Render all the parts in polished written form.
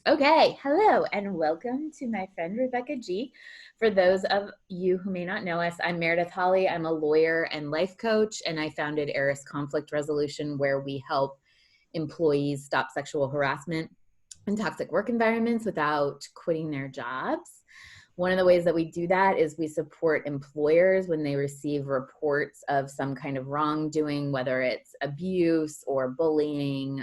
Okay, hello and welcome to my friend Rebecca G. For those of you who may not know us, I'm Meredith Holly. I'm a lawyer and life coach, and I founded Eris Conflict Resolution, where we help employees stop sexual harassment and toxic work environments without quitting their jobs. One of the ways that we do that is we support employers when they receive reports of some kind of wrongdoing, whether it's abuse or bullying,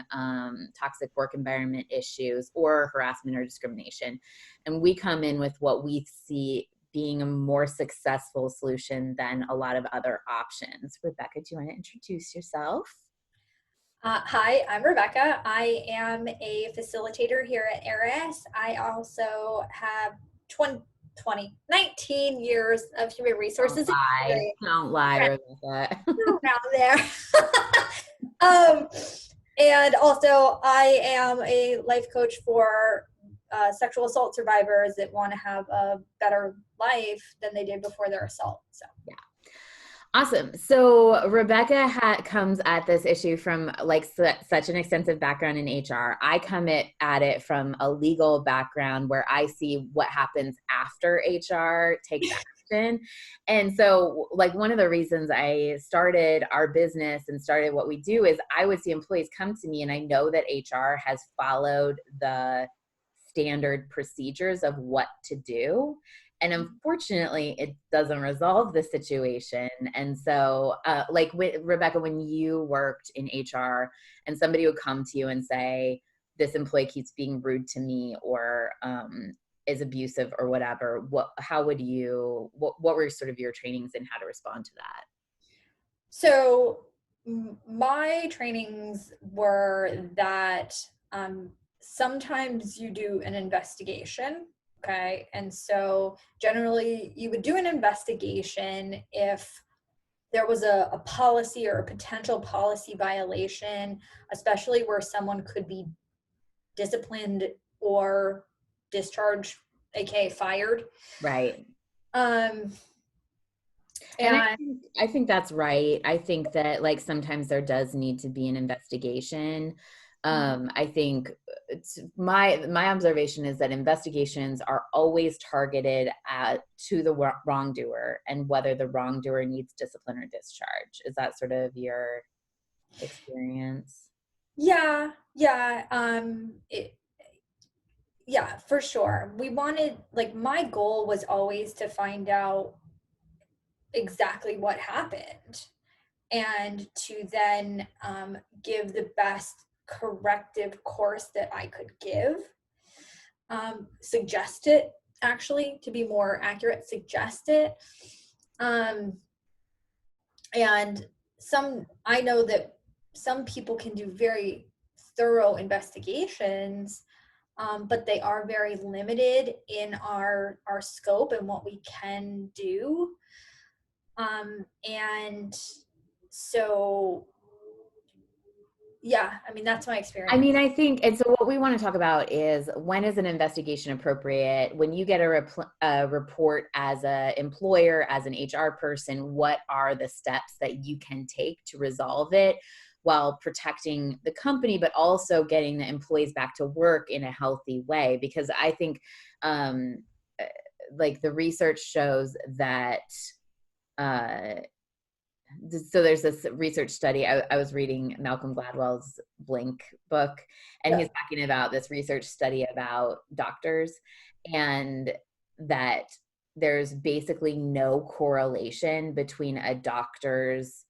toxic work environment issues, or harassment or discrimination. And we come in with what we see being a more successful solution than a lot of other options. Rebecca, do you want to introduce yourself? Hi, I'm Rebecca. I am a facilitator here at Eris. I also have 19 years of human Don't resources lie. experience Don't lie, Rebecca. around there. um, and also, I am a life coach for sexual assault survivors that want to have a better life than they did before their assault. So. Yeah. Awesome. So Rebecca comes at this issue from like such an extensive background in HR. I come at it from a legal background where I see what happens after HR takes action. And so like one of the reasons I started our business and started what we do is I would see employees come to me, and I know that HR has followed the standard procedures of what to do. And unfortunately, it doesn't resolve the situation. And so, Rebecca, when you worked in HR and somebody would come to you and say, this employee keeps being rude to me or is abusive or whatever, what were sort of your trainings in how to respond to that? So my trainings were that sometimes you do an investigation, okay? And so generally you would do an investigation if there was a policy or a potential policy violation, especially where someone could be disciplined or discharged, aka fired. Right. Um, And and I think that's right. I think that like sometimes there does need to be an investigation. I think my observation is that investigations are always targeted to the wrongdoer and whether the wrongdoer needs discipline or discharge. Is that sort of your experience? yeah, yeah, yeah, for sure. We wanted, like, my goal was always to find out exactly what happened and to then give the best corrective course that I could give. Suggest it, actually, to be more accurate, suggest it. Um, and I know that some people can do very thorough investigations, but they are very limited in our scope and what we can do. And so, yeah, I mean, that's my I experience. mean, I think, and so what we want to talk about is when is an investigation appropriate? When you get a report as an employer, as an HR person, what are the steps that you can take to resolve it while protecting the company, but also getting the employees back to work in a healthy way? Because I think, um, like the research shows that, uh, so there's this research study. I was reading Malcolm Gladwell's Blink book, and Yeah. he's talking about this research study about doctors, and that there's basically no correlation between a doctor's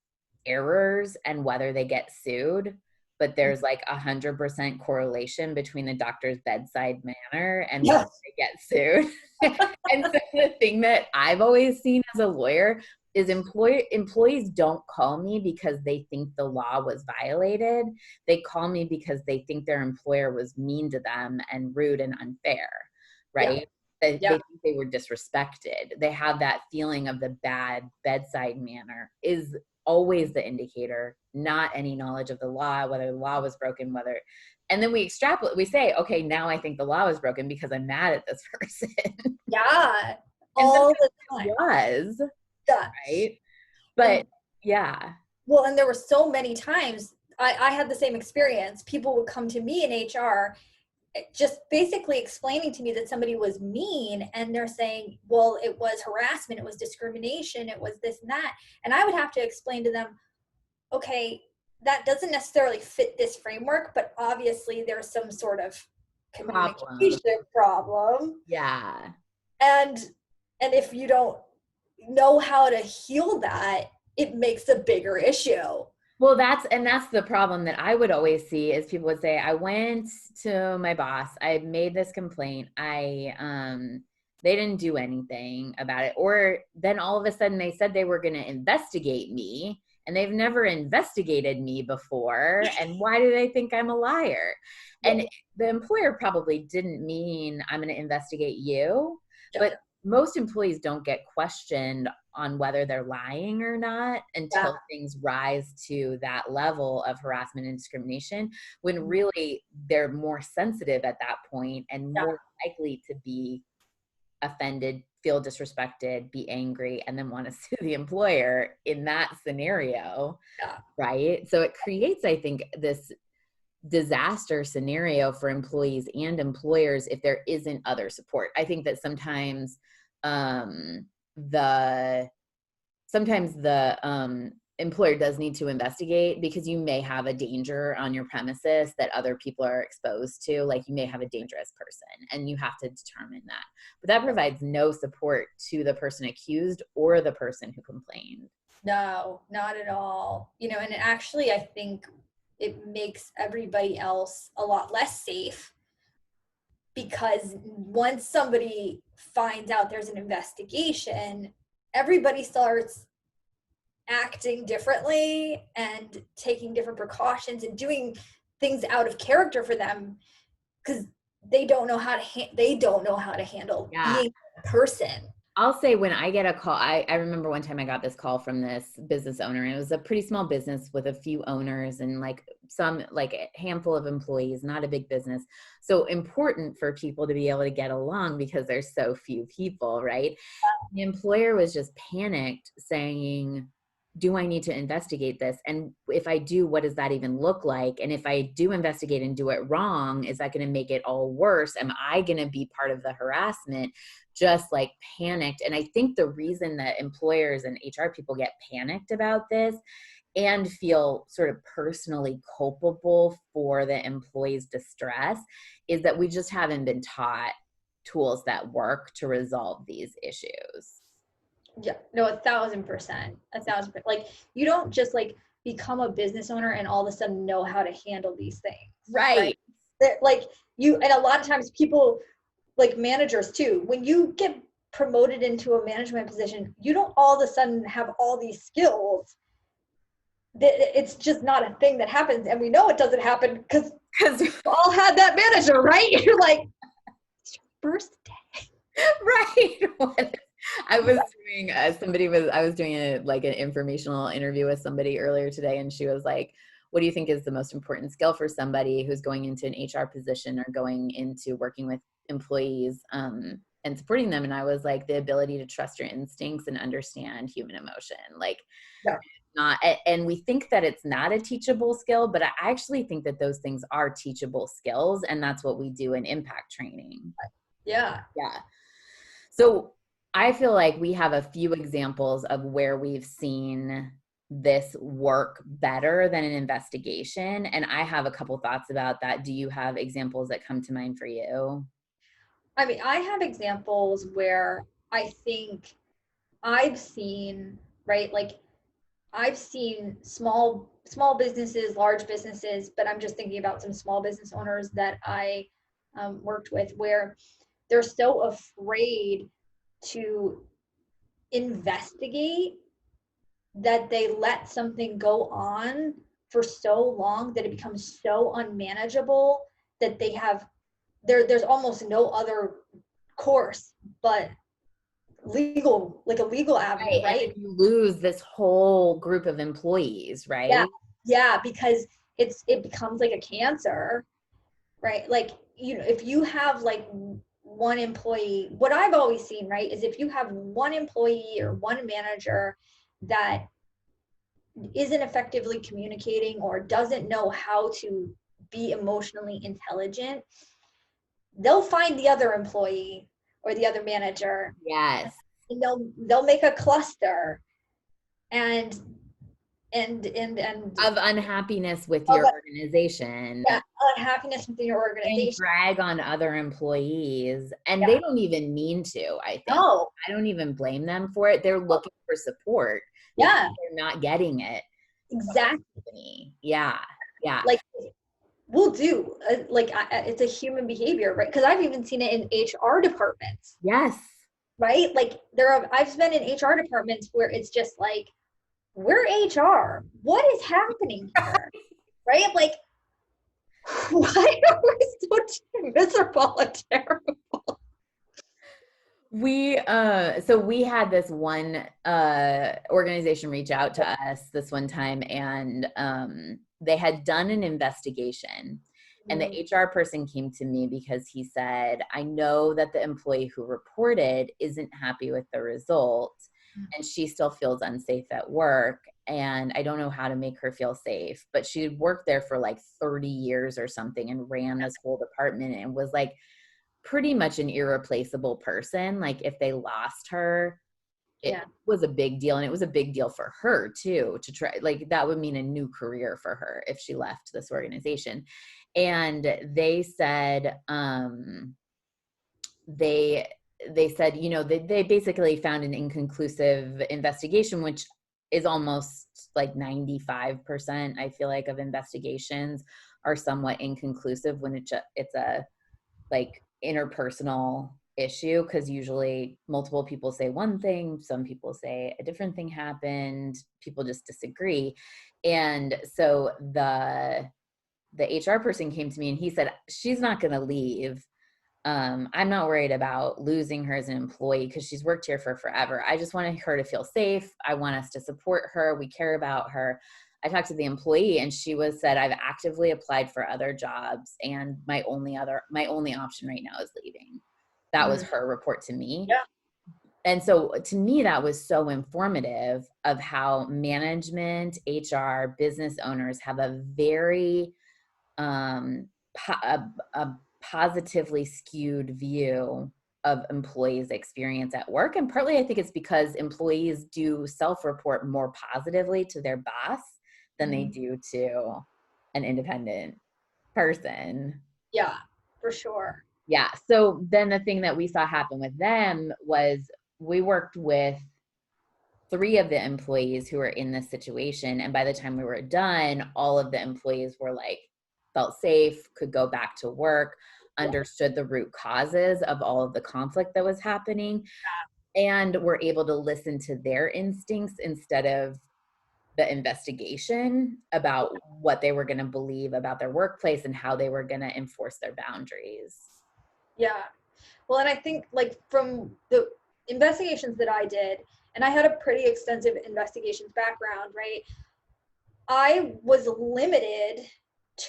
errors and whether they get sued, but there's like 100% correlation between the doctor's bedside manner and whether Yes. they get sued. And so the thing that I've always seen as a lawyer is employees don't call me because they think the law was violated. They call me because they think their employer was mean to them and rude and unfair, Yeah. right? They Yeah. think they were disrespected. They have that feeling of the bad bedside manner is always the indicator, not any knowledge of the law, whether the law was broken, and then we extrapolate, we say, okay, now I think the law was broken because I'm mad at this person. Yeah. And All sometimes the it time. was, Yeah. right? And But yeah, well, and there were so many times I had the same experience. People would come to me in HR just basically explaining to me that somebody was mean, and they're saying, well, it was harassment, it was discrimination, it was this and that. And I would have to explain to them, okay, that doesn't necessarily fit this framework, but obviously there's some sort of Problem. communication problem. Yeah. And if you don't know how to heal that, it makes a bigger issue. Well, that's the problem that I would always see is people would say, I went to my boss, I made this complaint, they didn't do anything about it. Or then all of a sudden they said they were going to investigate me, and they've never investigated me before. And why do they think I'm a liar? And the employer probably didn't mean I'm going to investigate you, but most employees don't get questioned on whether they're lying or not until things rise to that level of harassment and discrimination, when really they're more sensitive at that point and more likely to be offended, feel disrespected, be angry, and then want to sue the employer in that scenario. Right? So it creates, I think, this disaster scenario for employees and employers if there isn't other support. I think that sometimes the employer does need to investigate, because you may have a danger on your premises that other people are exposed to. Like, you may have a dangerous person, and you have to determine that. But that provides no support to the person accused or the person who complained. No, not at all. You know, and actually, I think it makes everybody else a lot less safe, because once somebody finds out there's an investigation, everybody starts acting differently and taking different precautions and doing things out of character for them, because they don't know how to handle being a person. I'll say, when I get a call, I remember one time I got this call from this business owner, and it was a pretty small business with a few owners and like a handful of employees, not a big business. So important for people to be able to get along because there's so few people, right? The employer was just panicked, saying, do I need to investigate this? And if I do, what does that even look like? And if I do investigate and do it wrong, is that going to make it all worse? Am I going to be part of the harassment? Just like panicked. And I think the reason that employers and HR people get panicked about this and feel sort of personally culpable for the employee's distress is that we just haven't been taught tools that work to resolve these issues. Yeah, no, 1,000%. Like, you don't just like become a business owner and all of a sudden know how to handle these things. Right. Like, and a lot of times people, like managers too, when you get promoted into a management position, you don't all of a sudden have all these skills. It's just not a thing that happens. And we know it doesn't happen because we all had that manager, right? You're like, it's your first day. Right. I was doing an informational interview with somebody earlier today, and she was like, what do you think is the most important skill for somebody who's going into an HR position or going into working with employees and supporting them? And I was like, the ability to trust your instincts and understand human emotion. Like, not, and we think that it's not a teachable skill, but I actually think that those things are teachable skills, and that's what we do in impact training. Yeah. So I feel like we have a few examples of where we've seen this work better than an investigation. And I have a couple thoughts about that. Do you have examples that come to mind for you? I mean, I have examples where I think I've seen, right? Like, I've seen small businesses, large businesses, but I'm just thinking about some small business owners that I worked with, where they're so afraid to investigate that they let something go on for so long that it becomes so unmanageable that they have there's almost no other course but a legal avenue, right? And you lose this whole group of employees, right? Yeah, because it becomes like a cancer, right? Like, you know, if you have like one employee, what I've always seen, right, is if you have one employee or one manager that isn't effectively communicating or doesn't know how to be emotionally intelligent, they'll find the other employee or the other manager, Yes. and they'll make a cluster and and Of unhappiness with of your organization. yeah, unhappiness within your And organization. drag on other employees. And Yeah. they don't even mean to, I think. No. I don't even blame them for it. They're looking for support because Yeah. they're not getting it from the Exactly. company. Yeah. Yeah. Like we'll do like it's a human behavior, right? Because I've even seen it in HR departments, Yes. right? Like I've been in HR departments where it's just like, we're HR. What is happening here? Right? Like, why are we so miserable and terrible? So we had this one organization reach out to us this one time, and they had done an investigation, and the HR person came to me because he said, I know that the employee who reported isn't happy with the result, and she still feels unsafe at work, and I don't know how to make her feel safe. But she had worked there for like 30 years or something and ran this whole department and was like pretty much an irreplaceable person. Like if they lost her, it was a big deal. And it was a big deal for her too, to try, like that would mean a new career for her if she left this organization. And they said, they said, you know, they basically found an inconclusive investigation, which is almost like 95%, I feel like, of investigations are somewhat inconclusive when it's a like interpersonal issue, because usually multiple people say one thing, some people say a different thing happened, people just disagree. And so the HR person came to me and he said, she's not going to leave. I'm not worried about losing her as an employee because she's worked here for forever. I just want her to feel safe. I want us to support her. We care about her. I talked to the employee and she said, I've actively applied for other jobs and my only option right now is leaving. That was her report to me. Yeah. And so to me, that was so informative of how management, HR, business owners have a very a positively skewed view of employees' experience at work. And partly I think it's because employees do self-report more positively to their boss than they do to an independent person. Yeah, for sure. Yeah. So then the thing that we saw happen with them was we worked with 3 of the employees who were in this situation. And by the time we were done, all of the employees were like, felt safe, could go back to work, understood the root causes of all of the conflict that was happening, and were able to listen to their instincts instead of the investigation about what they were going to believe about their workplace and how they were going to enforce their boundaries. Yeah. Well, and I think like from the investigations that I did, and I had a pretty extensive investigations background, right? I was limited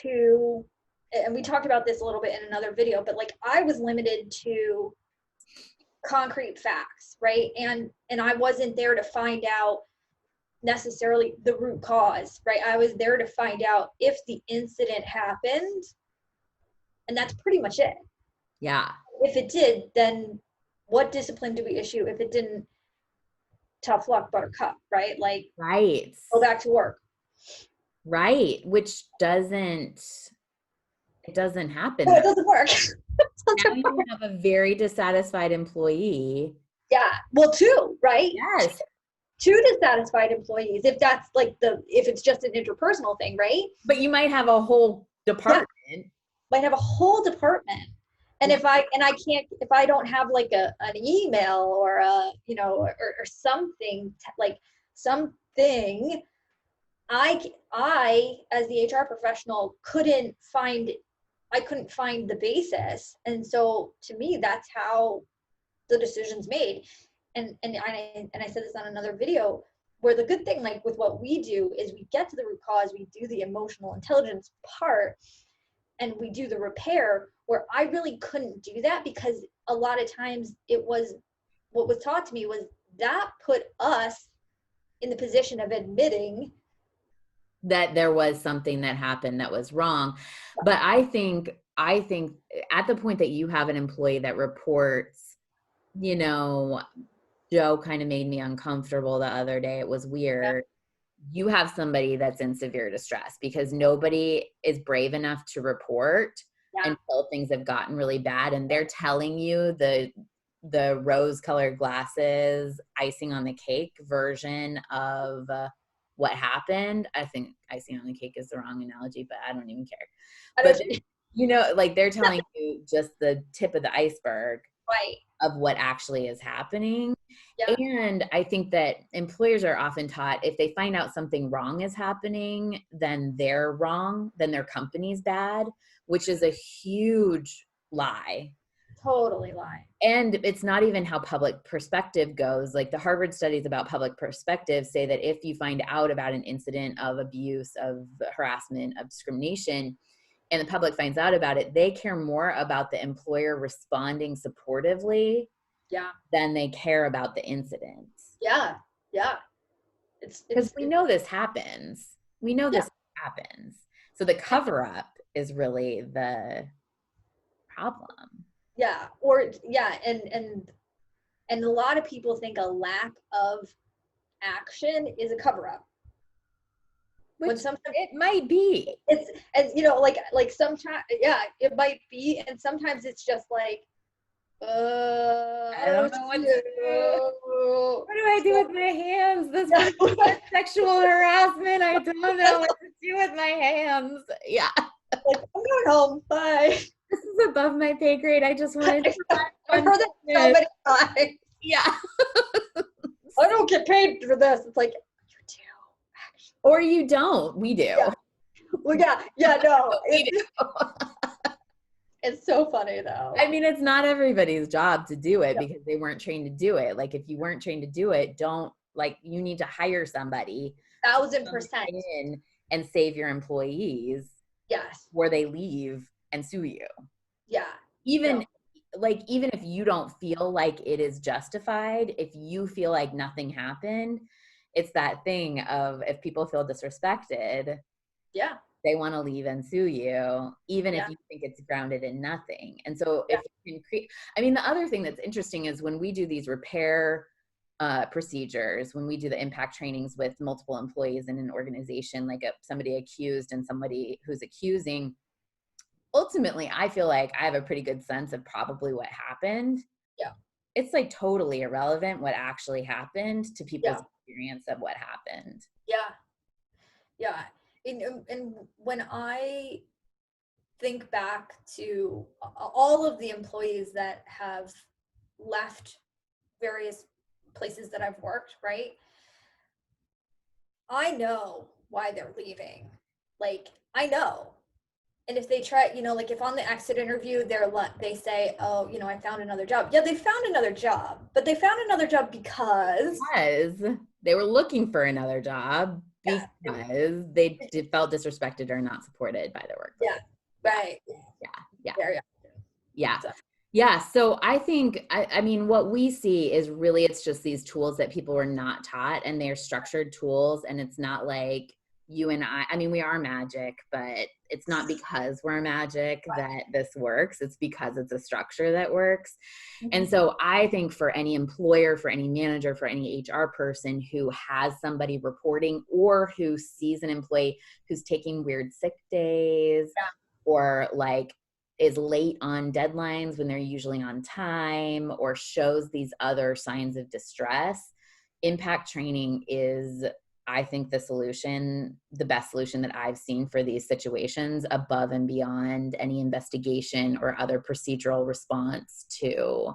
to, and we talked about this a little bit in another video, but like I was limited to concrete facts, right? And I wasn't there to find out necessarily the root cause, right? I was there to find out if the incident happened, and that's pretty much it. Yeah. If it did, then what discipline do we issue? If it didn't, tough luck, buttercup, right? Like, right. Go back to work. Right. Which doesn't happen. No, it doesn't work. Now you have a very dissatisfied employee. Yeah. Well, 2, right? Yes. 2 dissatisfied employees, if that's like if it's just an interpersonal thing, right? But you might have a whole department. Yeah. Might have a whole department. And if I don't have like an email or a, you know, or something like something, I as the HR professional couldn't find the basis. And so to me, that's how the decision's made. And I said this on another video, where the good thing, like with what we do, is we get to the root cause, we do the emotional intelligence part, and we do the repair, where I really couldn't do that because a lot of times what was taught to me was that put us in the position of admitting that there was something that happened that was wrong. But I think I think at the point that you have an employee that reports, you know, Joe kind of made me uncomfortable the other day. It was Yeah. weird. You have somebody that's in severe distress because nobody is brave enough to report Yeah. until things have gotten really bad. And they're telling you the rose colored glasses, icing on the cake version of what happened. I think icing on the cake is the wrong analogy, but I don't even care. I But, don't, like they're telling you just the tip of the iceberg right. of what actually is happening. Yeah. And I think that employers are often taught if they find out something wrong is happening, then they're wrong, then their company's bad, which is a huge lie. Totally lie. And it's not even how public perspective goes. Like the Harvard studies about public perspective say that if you find out about an incident of abuse, of harassment, of discrimination, and the public finds out about it, they care more about the employer responding supportively Yeah. than they care about the incident. Yeah. Yeah. Because we know this happens. We know Yeah. this happens. So the cover up is really the problem. Yeah. Or yeah. And a lot of people think a lack of action is a cover up. When Which sometimes it might be. it's, and like sometimes, yeah, it might be. And sometimes it's just like, I I don't know don't what know to what to do. do. What do I do with my hands? This Yeah. person said sexual harassment. I don't know what to do with my hands. Yeah. Like, I'm going home. Bye. This is above my pay grade. I just wanted to I've heard that so many times. Yeah. I don't get paid for this. It's like, you do, actually. Or you don't. We do. Yeah. Well, yeah, no. We do. It's so funny though. I mean, it's not everybody's job to do it Yeah. because they weren't trained to do it. Like if you weren't trained to do it, you need to hire somebody 1,000%. in and save your employees Yes. where they leave and sue you. Yeah. Even No. even if you don't feel like it is justified, if you feel like nothing happened, it's that thing of if people feel disrespected, Yeah. they want to leave and sue you, even Yeah. if you think it's grounded in nothing. And so Yeah. if you can create, I mean, the other thing that's interesting is when we do these repair procedures, when we do the impact trainings with multiple employees in an organization, like somebody accused and somebody who's accusing, ultimately, I feel like I have a pretty good sense of probably what happened. Yeah. It's like totally irrelevant what actually happened to people's Yeah. experience of what happened. Yeah. Yeah. And when I think back to all of the employees that have left various places that I've worked, right? I know why they're leaving. Like, I know. And if they try, like if on the exit interview, they say, oh, I found another job. Yeah, they found another job, but they found another job because They were looking for another job because they felt disrespected or not supported by their workplace. Yeah, right. Yeah. Very often. Yeah. So. Yeah. So I think, I mean, what we see is really, it's just these tools that people are not taught and they're structured tools. And it's not like you and I mean, we are magic, but it's not because we're magic that this works. It's because it's a structure that works. And so I think for any employer, for any manager, for any HR person who has somebody reporting or who sees an employee who's taking weird sick days or like is late on deadlines when they're usually on time or shows these other signs of distress, impact training is, I think, the best solution that I've seen for these situations above and beyond any investigation or other procedural response to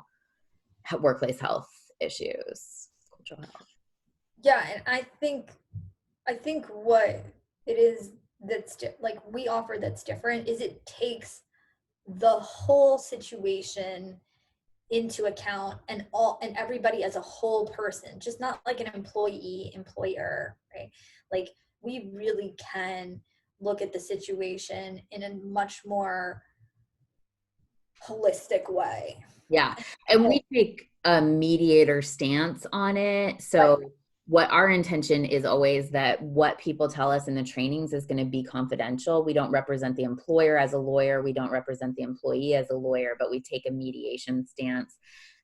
workplace health issues, cultural health. Yeah, and I think what it is that's like we offer that's different is it takes the whole situation into account and everybody as a whole person, just not like an employee employer, right? Like we really can look at the situation in a much more holistic way. Yeah. And we take a mediator stance on it. So what our intention is always that what people tell us in the trainings is going to be confidential. We don't represent the employer as a lawyer. We don't represent the employee as a lawyer, but we take a mediation stance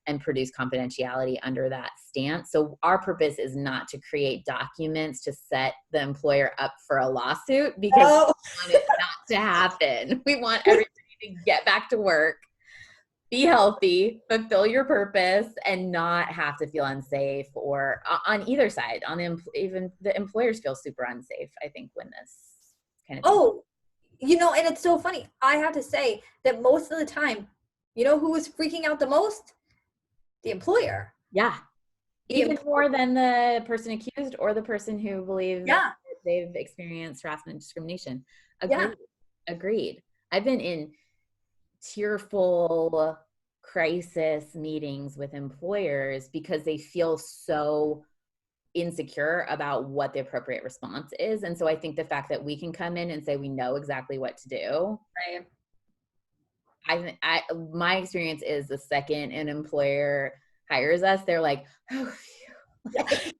and produce confidentiality under that stance. So our purpose is not to create documents to set the employer up for a lawsuit, because we want it not to happen. We want everybody to get back to work, be healthy, fulfill your purpose, and not have to feel unsafe, or on either side. Even the employers feel super unsafe, I think, when this kind of thing. And it's so funny. I have to say that most of the time, who was freaking out the most? The employer. Yeah. Even more than the person accused or the person who believes that they've experienced harassment and discrimination. Agreed. I've been in tearful crisis meetings with employers because they feel so insecure about what the appropriate response is. And so I think the fact that we can come in and say we know exactly what to do. Right. My experience is the second an employer hires us, they're like, oh, like,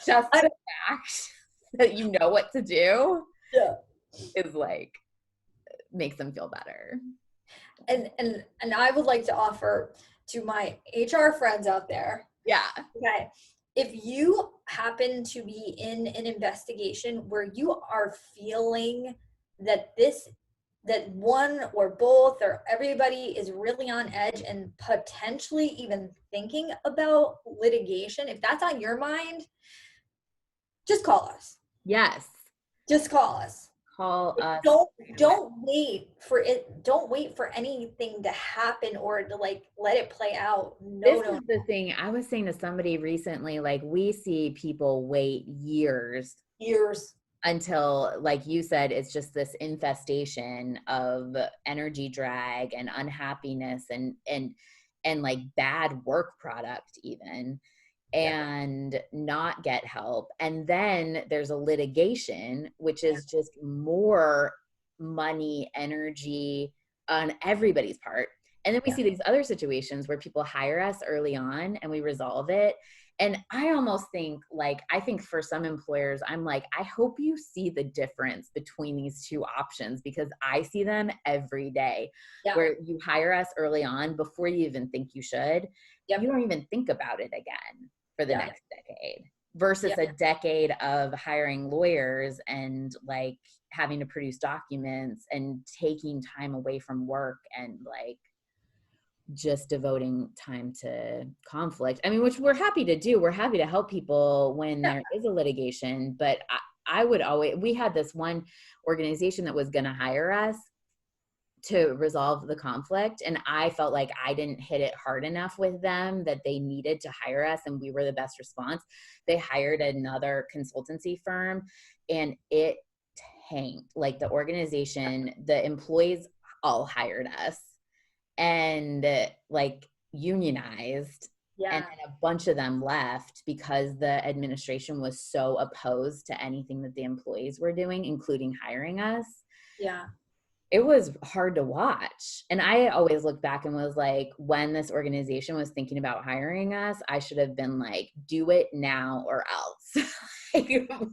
just the fact that you know what to do is like, makes them feel better. And I would like to offer to my HR friends out there. Yeah. Okay. If you happen to be in an investigation where you are feeling that one or both or everybody is really on edge and potentially even thinking about litigation, if that's on your mind, just call us. Yes. Just call us. Call us. Don't wait for it. Don't wait for anything to happen or to let it play out. This is the thing. I was saying to somebody recently, like, we see people wait years until, like you said, it's just this infestation of energy drag and unhappiness and like bad work product even, and not get help. And then there's a litigation, which is just more money, energy on everybody's part. And then we see these other situations where people hire us early on and we resolve it. And I almost think, I think for some employers, I'm like, I hope you see the difference between these two options, because I see them every day where you hire us early on before you even think you should. You don't even think about it again for the next decade, versus a decade of hiring lawyers and having to produce documents and taking time away from work and just devoting time to conflict. I mean, which we're happy to do. We're happy to help people when there is a litigation, but we had this one organization that was going to hire us to resolve the conflict. And I felt like I didn't hit it hard enough with them that they needed to hire us, and we were the best response. They hired another consultancy firm and it tanked. The organization, the employees all hired us and unionized. And then a bunch of them left because the administration was so opposed to anything that the employees were doing, including hiring us. It was hard to watch. And I always look back and was like, when this organization was thinking about hiring us, I should have been like, do it now or else.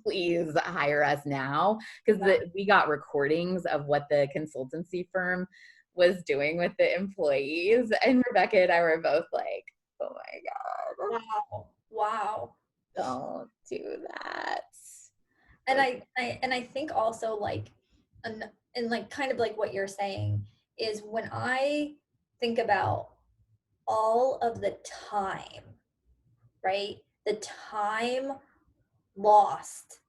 Please hire us now. Because we got recordings of what the consultancy firm was doing with the employees. And Rebecca and I were both like, oh my God. Wow. Don't do that. And I think also and kind of what you're saying is, when I think about all of the time, right? The time lost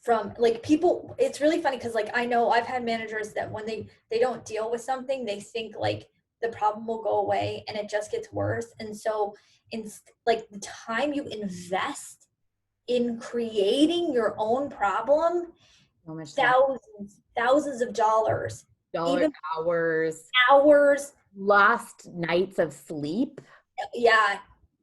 from people. It's really funny because I know I've had managers that when they don't deal with something, they think the problem will go away, and it just gets worse. And so the time you invest in creating your own problem, thousands of dollars, even hours, lost nights of sleep.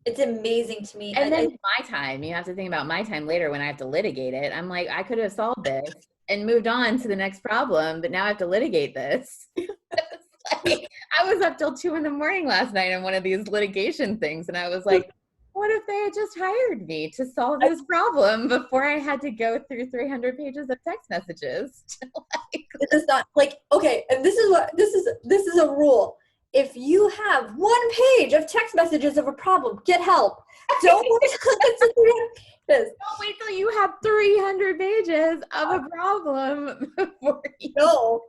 It's amazing to me. And then my time, you have to think about my time later when I have to litigate it. I'm like, I could have solved this and moved on to the next problem, but now I have to litigate this. I was up till 2 a.m. last night on one of these litigation things, and I was like, what if they had just hired me to solve this problem before I had to go through 300 pages of text messages? It is not like, okay, and this is a rule. If you have 1 page of text messages of a problem, get help. Don't wait till it's 300 pages. Don't wait till you have 300 pages of a problem before you. No.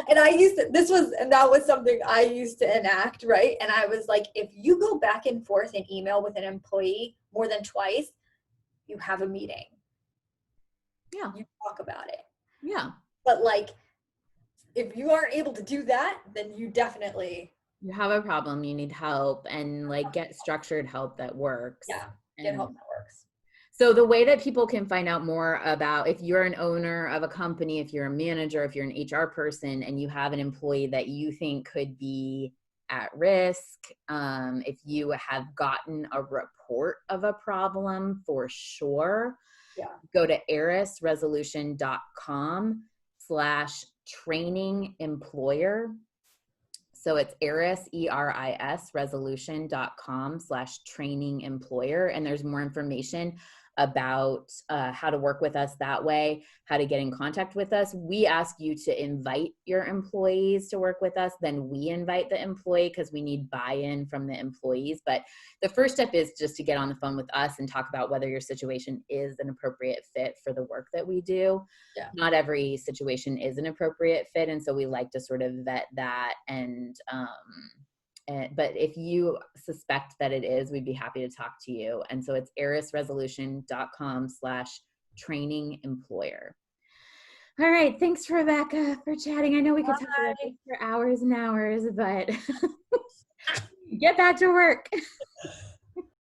And that was something I used to enact, right? And I was like, if you go back and forth in email with an employee more than twice, you have a meeting. Yeah. You talk about it. Yeah. But like, if you aren't able to do that, then you definitely. You have a problem, you need help, and like get structured help that works. Yeah, get help that works. So the way that people can find out more about, if you're an owner of a company, if you're a manager, if you're an HR person, and you have an employee that you think could be at risk, if you have gotten a report of a problem for sure, go to erisresolution.com/training employer. So it's ERIS, ERIS, resolution.com/training employer. And there's more information about how to work with us that way, how to get in contact with us. We ask you to invite your employees to work with us. Then we invite the employee because we need buy-in from the employees. But the first step is just to get on the phone with us and talk about whether your situation is an appropriate fit for the work that we do. Yeah. Not every situation is an appropriate fit. And so we like to sort of vet that. But if you suspect that it is, we'd be happy to talk to you. And so it's erisresolution.com/training employer. All right. Thanks, Rebecca, for chatting. I know we could talk about this for hours and hours, but get back to work.